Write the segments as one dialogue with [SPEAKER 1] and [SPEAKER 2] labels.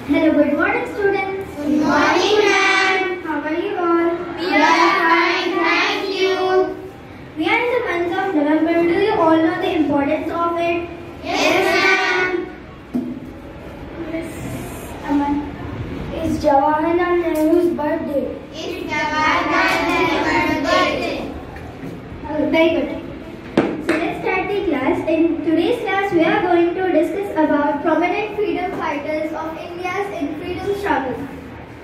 [SPEAKER 1] Hello, good morning students.
[SPEAKER 2] Good morning, ma'am.
[SPEAKER 1] How are you all?
[SPEAKER 2] We are fine, thank you.
[SPEAKER 1] We are in the month of November. Do you all know the importance of it?
[SPEAKER 2] Yes, ma'am.
[SPEAKER 1] Aman. It's Jawaharlal Nehru's birthday.
[SPEAKER 2] It's Jawaharlal Nehru's birthday.
[SPEAKER 1] Very good. So let's start the class. In today's class, we are going to discuss about prominent freedom fighters of India's freedom struggle.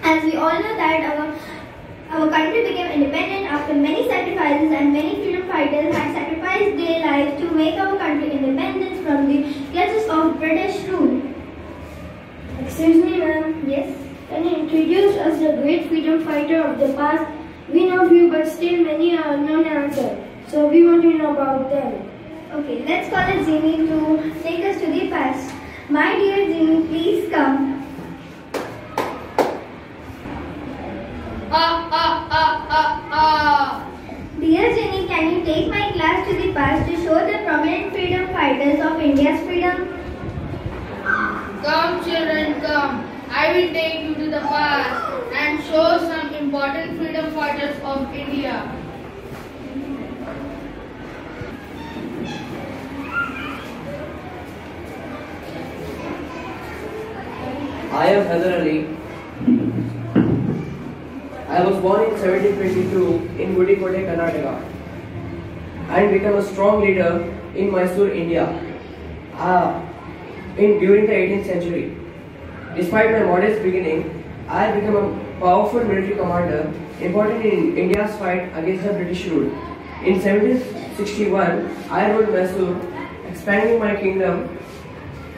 [SPEAKER 1] As we all know that our country became independent after many sacrifices, and many freedom fighters had sacrificed their lives to make our country independent from the clutches of British rule.
[SPEAKER 3] Excuse me, ma'am.
[SPEAKER 1] Yes.
[SPEAKER 3] Can you introduce us the great freedom fighter of the past? We know few, but still many are unknown answered. So we want to know about them.
[SPEAKER 1] Okay, let's call it Zini to take us to the past. My dear Zini, please come. Dear Jenny, can you take my class to the past to show the prominent freedom fighters of India's freedom?
[SPEAKER 4] Come children, come. I will take you to the past and show some important freedom fighters of India.
[SPEAKER 5] I am Heather Ali. I was born in 1722 in Gudikote, Karnataka, and became a strong leader in Mysore, India, during the 18th century. Despite my modest beginning, I became a powerful military commander, important in India's fight against the British rule. In 1761, I ruled Mysore, expanding my kingdom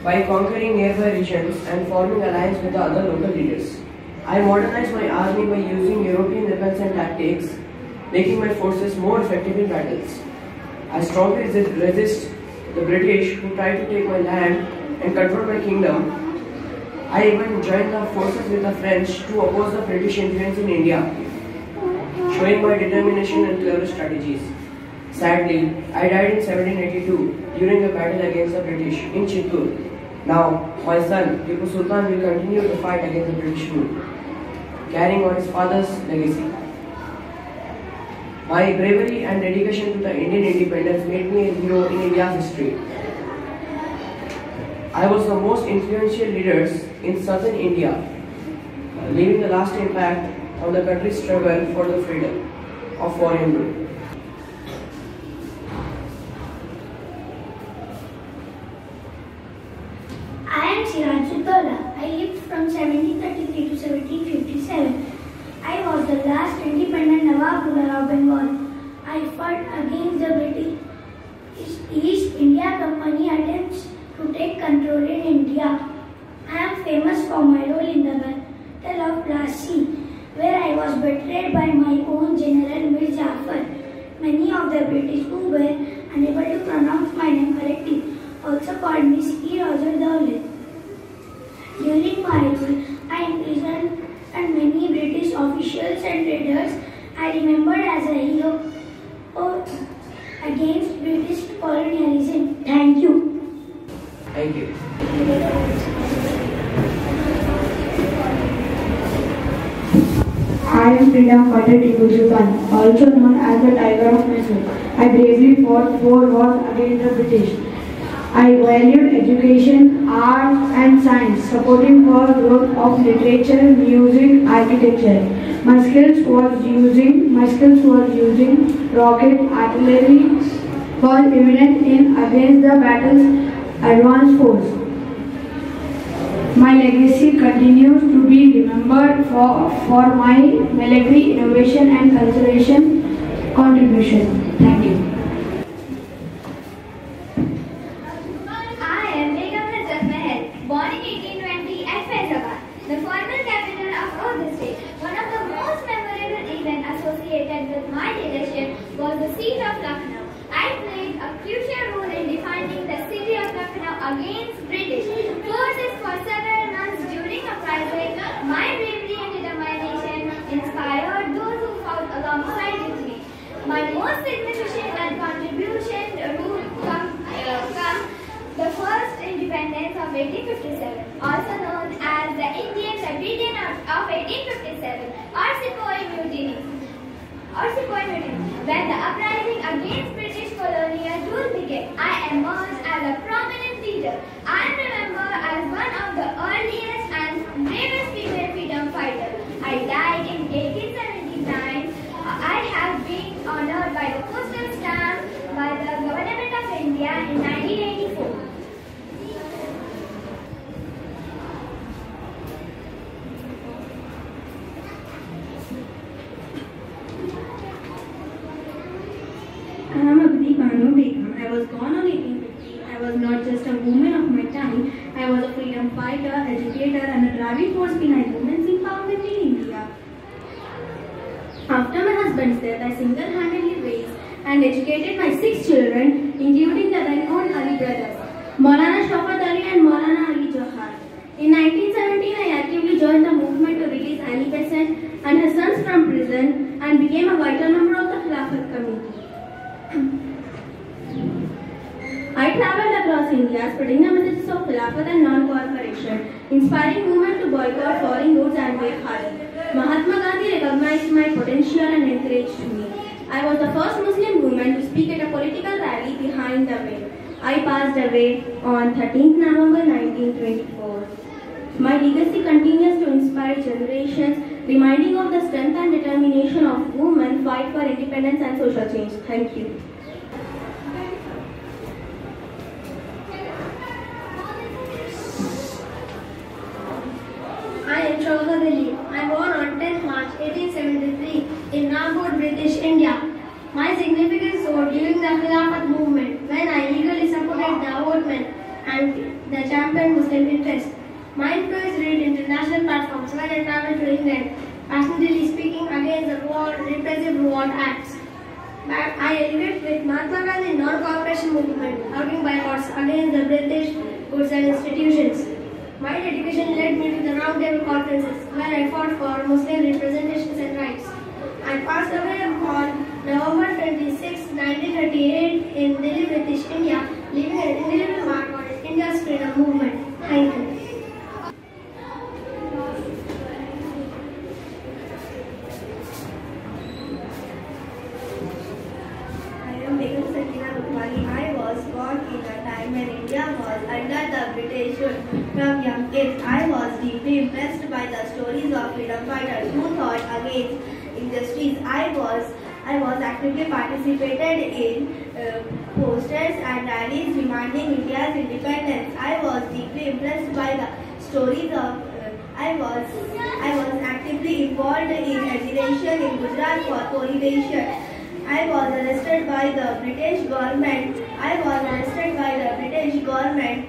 [SPEAKER 5] by conquering nearby regions and forming alliance with the other local leaders. I modernized my army by using European weapons and tactics, making my forces more effective in battles. I strongly resist the British who tried to take my land and control my kingdom. I even joined the forces with the French to oppose the British influence in India, showing my determination and clever strategies. Sadly, I died in 1782 during a battle against the British in Chittoor. Now, my son, Tipu Sultan, will continue to fight against the British rule, carrying on his father's legacy. My bravery and dedication to the Indian independence made me a hero in India's history. I was the most influential leaders in southern India, leaving a lasting impact on the country's struggle for the freedom of foreign rule.
[SPEAKER 3] I am Siraj. I lived from 1733 to 1757. I was the last independent Nawab ruler of Bengal. I fought against the British East India Company attempts to take control in India. I am famous for my role in the Battle of Plassey, where I was betrayed by my own General Mir Jafar. Many of the British who were unable to pronounce my name correctly also called me Skit Daulat. During my rule, I imprisoned many British officials and traders. I remembered as a hero against British colonialism. Thank you.
[SPEAKER 5] Thank you.
[SPEAKER 6] I am freedom fighter Tipu Sultan, also known as the Tiger of Mysore. I bravely fought 4 wars against the British. I valued education, art and science, supporting for growth of literature, music, architecture. My skills was using rocket artillery was evident in against the battle's advanced force. My legacy continues to be remembered for my military innovation and conservation contribution. Thank you.
[SPEAKER 1] Born in 1820 at Faizabad, the former capital of Urdu state. One of the most memorable events associated with my leadership was the siege of Lucknow. I played a crucial role in defending the city of Lucknow against British forces for several months during a crisis. My bravery and determination inspired those who fought alongside with me. My most significant contribution to the first independence of 1857, also known as the Indian 1847, or Sepoy Mutiny. When the uprising against British colonial rule began, I emerged as a prominent leader. I am remembered as one of the earliest and bravest female freedom fighters. I died in 1879. I have been honored by the postal stamp by the Government of India in 1984.
[SPEAKER 7] I am Abdi Banu Begum. I was born on 1850. I was not just a woman of my time. I was a freedom fighter, educator, and a driving force behind women's empowerment in India. After my husband's death, I single-handedly raised and educated my 6 children, including the then-owned Ali brothers, Maulana Shaukat Ali and Maulana Ali Johar. In 1917, I actively joined the movement to release Ali Besant and her sons from prison and became a vital member of the Khilafat committee. I travelled across India spreading the messages of Khilafat and non-cooperation, inspiring women to boycott foreign goods and wear khadi. Mahatma Gandhi recognized my potential and encouraged me. I was the first Muslim woman to speak at a political rally behind the veil. I passed away on 13th November 1924. My legacy continues to inspire generations, reminding of the strength and determination of women fight for independence and social change. Thank you.
[SPEAKER 3] I am Shaukat Ali. I was born on 10th March 1873 in Nagpur, British India. My significance was during the Khilafat movement when I eagerly supported the votement and the championed Muslim interest. My influence reached international platforms when I traveled to England, passionately speaking against the repressive war acts. I elevated with Mahatma Gandhi non-cooperation movement, arguing boycotts against the British goods and institutions. My dedication led me to the Round Table conferences, where I fought for Muslim representations and rights. I passed away on November 26, 1938 in Delhi, British India, leaving an indelible mark on India's freedom movement. Thank you.
[SPEAKER 8] I was born in a time when India was under the British rule. From young age, I was deeply impressed by the stories of freedom fighters who fought against injustice. I was actively participated in posters and rallies demanding India's independence. I was deeply impressed by the stories of I was actively involved in agitation in Gujarat for prohibition. I was arrested by the British government.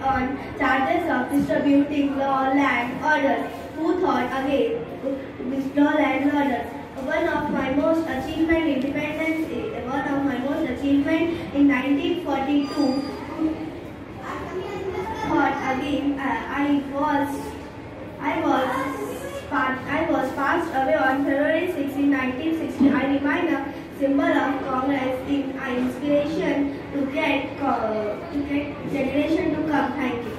[SPEAKER 8] On charges of distributing law land orders. Who thought against this law land orders? One of my most achievement in 1942. Thought again. I was passed away on February 16, 1960. I remain a symbol of Congress in inspiration to get generation to come. Thank you.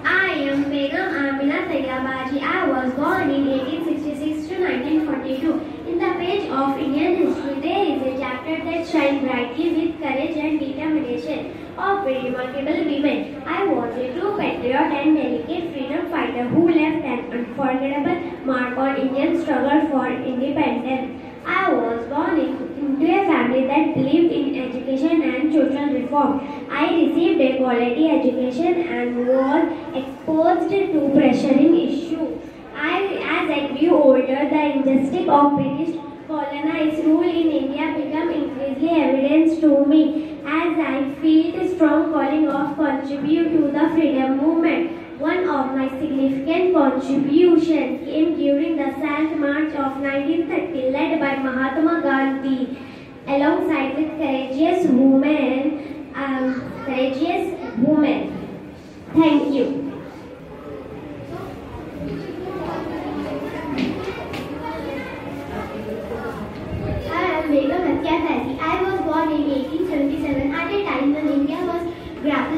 [SPEAKER 3] I am Begum Amina Tayyabaji. I was born in 1866 to 1942. In the page of Indian history, there is a chapter that shines brightly with courage and determination of very remarkable women. I was a true patriot and delicate freedom fighter who left an unforgettable mark on Indian struggle for independence. I was born into a family that believed in education and social reform. I received a quality education and was exposed to pressuring issues. As I grew older, the injustice of British colonized rule in India became increasingly evident to me as I felt a strong calling of contribute to the freedom movement. One of my significant contributions came during the Salt March of 1930 led by Mahatma Gandhi alongside with courageous women. Thank you. I was born in 1877 at a time when India was grappling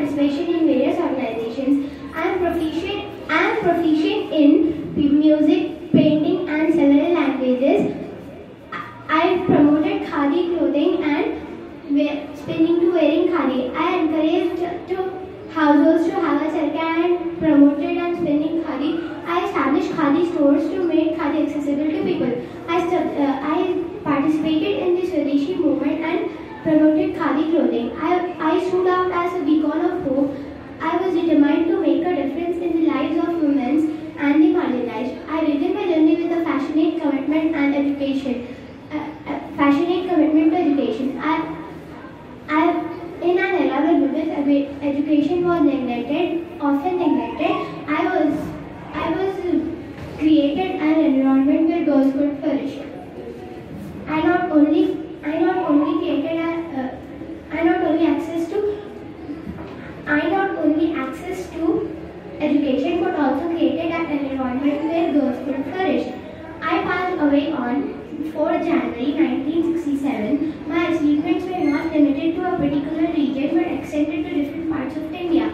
[SPEAKER 3] participation in various organizations. I am proficient in music, painting, and several languages. I promoted khadi clothing and spinning to wearing khadi. I encouraged households to have a charka and promoted and spinning khadi. I established khadi stores to make khadi accessible to people. I participated in the Swadeshi movement and promoted khadi clothing. I stood out as a beacon of hope. I was determined to make a difference in the lives of women and the marginalized. I began my journey with a passionate commitment and education. In an era where women's education was often neglected, I was created an environment where girls could flourish. I not only access to education, but also created an environment where girls could flourish. I passed away on 4 January 1967. My achievements were not limited to a particular region but extended to different parts of India.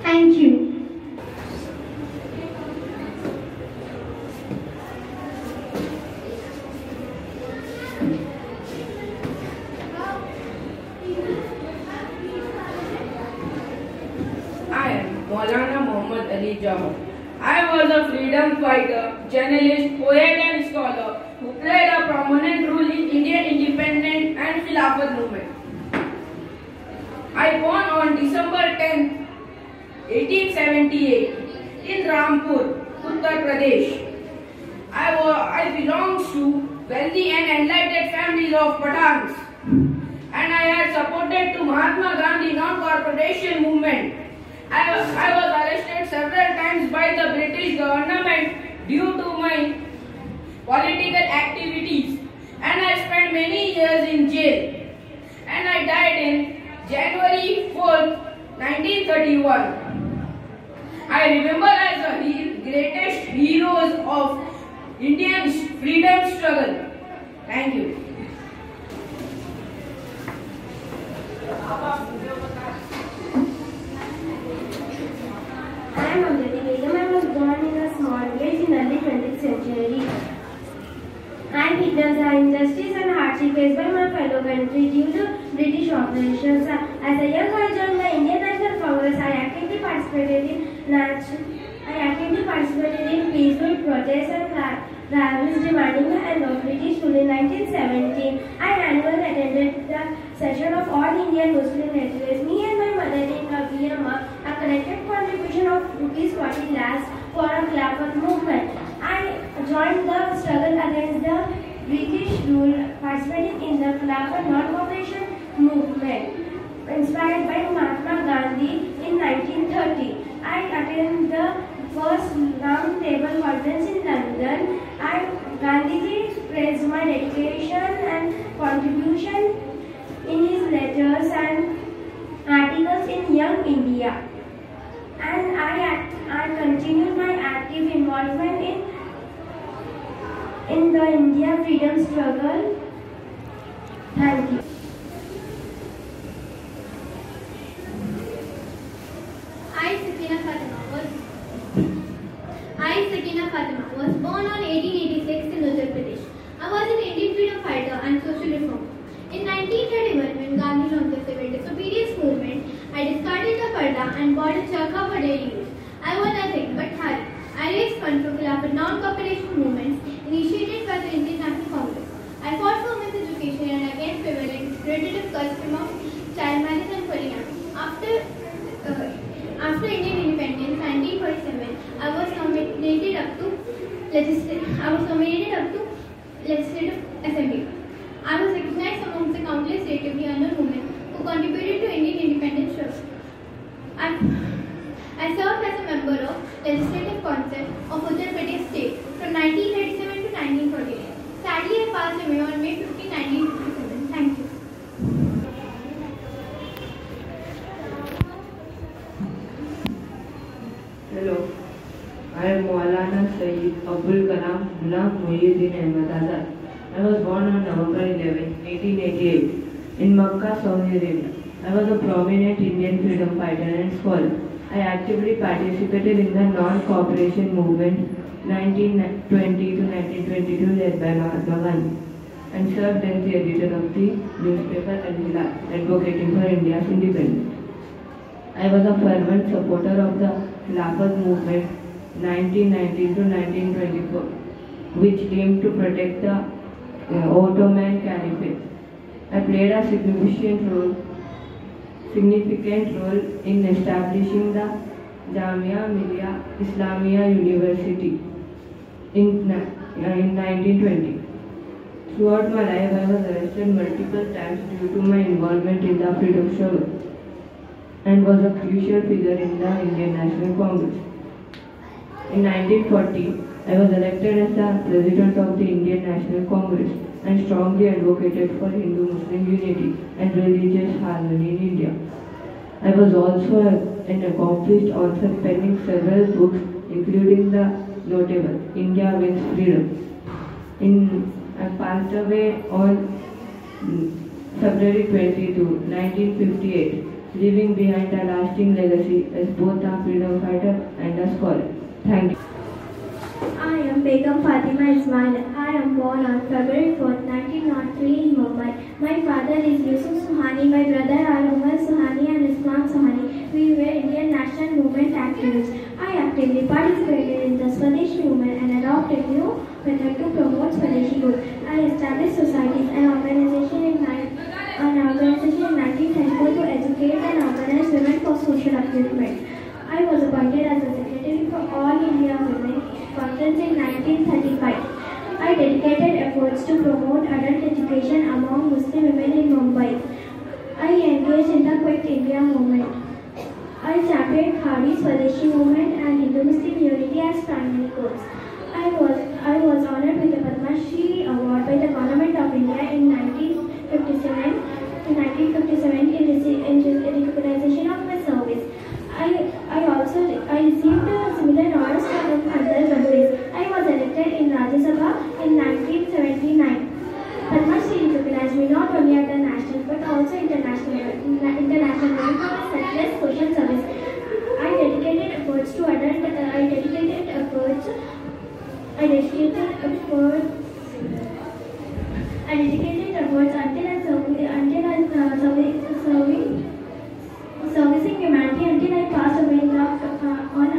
[SPEAKER 3] Thank you.
[SPEAKER 6] I was a freedom fighter, journalist, poet and scholar who played a prominent role in Indian independence and Khilafat movement. I born on December 10, 1878 in Rampur, Uttar Pradesh. I belong to wealthy and enlightened families of Pathans, and I had supported to Mahatma Gandhi non-corporation movement. I was arrested several times by the British government due to my political activities, and I spent many years in jail. And I died in January 4th, 1931. I remember as the greatest heroes of Indian freedom struggle. Thank you.
[SPEAKER 3] I was born in a small village in early 20th century. I witnessed the injustice and hardship faced by my fellow country due to British operations. As a young girl joined the Indian National Congress, I actively participated in peaceful protests and rallies demanding the end of British rule. In 1917, I annually attended the session of All Indian Muslim Lecturers. Me and my mother-in-law, a collective contribution of ₹40 lakhs for a Khilafat movement. I joined the struggle against the British rule, participating in the Khilafat non-cooperation movement, inspired by Mahatma Gandhi in 1930. I attended the first round table conference in London. Gandhiji praised my dedication and contribution in his letters and articles in Young India. And I continued my active involvement in the India freedom struggle. Thank you.
[SPEAKER 1] I, Sakina Fatima, was born on 1886 in Uttar Pradesh. I was an Indian freedom fighter and social reformer. In 1931, when Gandhi launched the civil disobedience movement, I discarded the parda and bought a charkha for daily use. I was nothing but Hari. I raised funds for Khilafat non-cooperation movements initiated by the Indian National Congress. I fought for women's education and against prevalent repetitive custom of child marriage and polygamy. After Indian independence, 1947, I was nominated up to Legislative Assembly. I was recognized amongst the countless relatively unknown women who contributed to Indian independence struggle. I served as a member of Legislative Council of Uttar Pradesh State from 1937 to 1948. Sadly, I passed away on May 15, 1957. Thank you.
[SPEAKER 9] Hello, I am Maulana Sayyid Abul Kalam Ghulam Muhyiddin Ahmad Azad. I was born on November 11, 1888 in Makkah, Saudi Arabia. I was a prominent Indian freedom fighter and scholar. I actively participated in the non-cooperation movement 1920 to 1922 led by Mahatma Gandhi and served as the editor of the newspaper Al-Hilal, advocating for India's independence. I was a fervent supporter of the Khilafat movement 1919 to 1924, which aimed to protect the Ottoman Caliphate. I played a significant role in establishing the Jamia Millia Islamia University in 1920. Throughout my life, I was arrested multiple times due to my involvement in the freedom struggle and was a crucial figure in the Indian National Congress. In 1940, I was elected as the President of the Indian National Congress and strongly advocated for Hindu-Muslim unity and religious harmony in India. I was also an accomplished author penning several books, including the notable India Wins Freedom. I passed away on February 22, 1958, leaving behind a lasting legacy as both a freedom fighter and a scholar. Thank you.
[SPEAKER 3] I am Begum Fatima Ismail. I am born on February 4, 1903 in Mumbai. My father is Yusuf Suhani, my brother are Umar Suhani and Usman Suhani. We were Indian National Movement activists. I actively participated in the Swadeshi movement and adopted new method to promote Swadeshi good. I established societies and organization in 1934 to educate and organize women for social upliftment. I was appointed as the secretary for All India Women Conference in 1935. I dedicated efforts to promote adult education among Muslim women in Mumbai. I engaged in the Quit India movement. I championed Khadi Swadeshi movement and Hindu-Muslim unity as primary goals. I was honored with the Padma Shri Award by the Government of India in 1957 in recognition of my service. I received similar honors from other countries. I was elected in Rajya Sabha in 1979. Padma Shri recognized me not only at the national but also international level for my selfless social service. I dedicated efforts until servicing humanity until I passed away on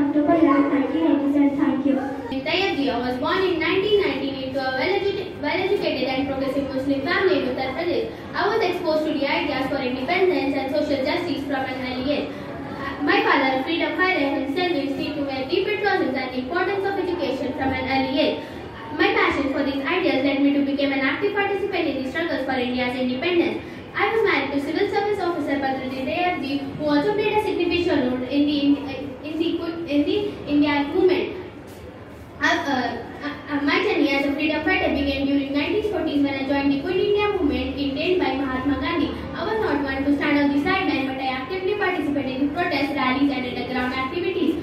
[SPEAKER 3] October 11, 1987. Thank you.
[SPEAKER 10] Tayabji was born in 1919 into a well-educated and progressive Muslim family in Uttar Pradesh. I was exposed to the ideas for independence and social justice from an early age. My father, a freedom fighter, himself instilled to me deep patriotism and the importance of education from an early age. My passion for these ideas led me to become an active participant in the struggles for India's independence. I was married to civil service officer Badruddin Tayabji, who also played a significant role in the Indian movement. My journey as a freedom fighter began during 1940s when I joined the Quit India movement initiated by Mahatma Gandhi. I was not one to stand on the sideline, but I actively participated in protests, rallies, and underground activities.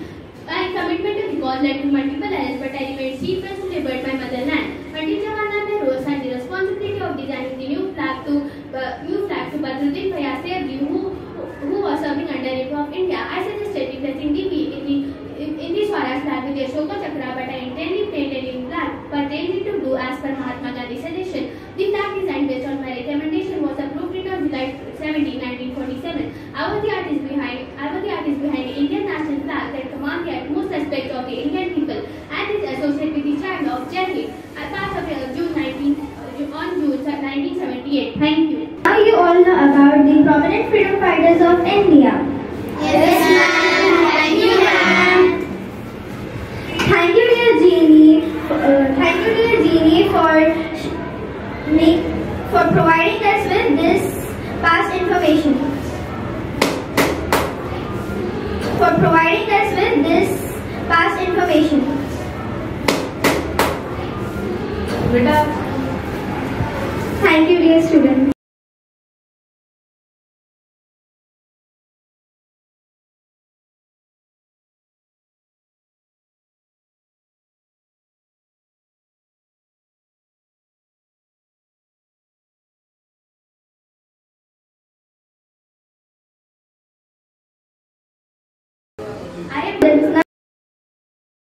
[SPEAKER 10] My commitment to the cause led to multiple arrests, but I remained steadfast to liberate my motherland. Until Jawaharlal Nehru assigned the responsibility of designing the new flag to Badruddin Tayabji, who was serving under the of India. I suggested replacing the V in the Swaraj flag with the Ashoka Chakra, but I intended painted in black, pertaining to blue as per Mahatma Gandhi's suggestion. The flag design based on my recommendation was approved on July 17, 1947. I was the artist behind the Indian national flag that commands the utmost respect of the Indian people and is associated with the chant of Jai Hind. I passed away on June 1978. Thank you.
[SPEAKER 3] Now you all know about the prominent freedom fighters of India.
[SPEAKER 2] Yes, ma'am. Thank you, ma'am.
[SPEAKER 3] Thank you, dear Jeannie, for providing us with this past information.